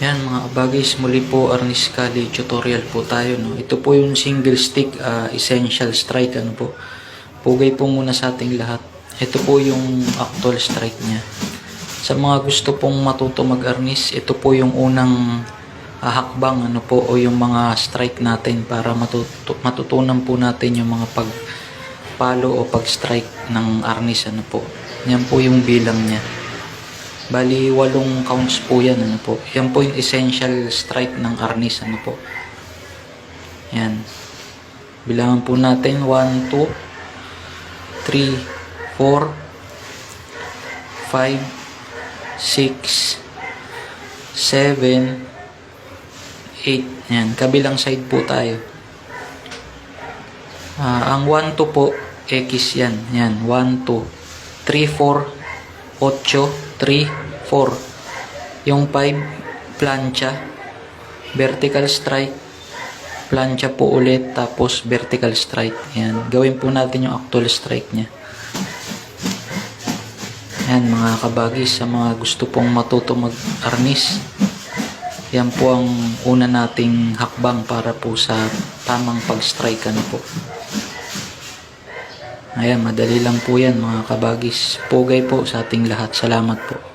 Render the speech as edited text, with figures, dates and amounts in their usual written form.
Yan mga kabagis, muli po Arnis Kali tutorial po tayo, no. Ito po yung single stick essential strike, ano po. Pugay po muna sa ating lahat. Ito po yung actual strike niya. Sa mga gusto pong matuto mag-arnis, ito po yung unang hakbang, ano po, o yung mga strike natin para matutunan po natin yung mga pagpalo o pag-strike ng arnis, ano po. Yan po yung bilang niya. Bali, 8 counts po yan, ano po. Yan po yung essential strike ng arnis, ano po. Yan. Bilangan po natin, 1, 2, 3, 4, 5, 6, 7, 8. Yan. Kabilang side po tayo. Ang 1, 2 po, X yan. Yan. 1, 2, 3, 4, 8, 3, 4. Yung 5, plancha, vertical strike, plancha po ulit, tapos vertical strike. Yan. Gawin po natin yung actual strike niya. Yan mga kabagis, sa mga gusto pong matuto mag-arnis, yan po ang una nating hakbang para po sa tamang pag-strike, ano po. Ayan, madali lang po yan mga kabagis. Pugay po sa ating lahat. Salamat po.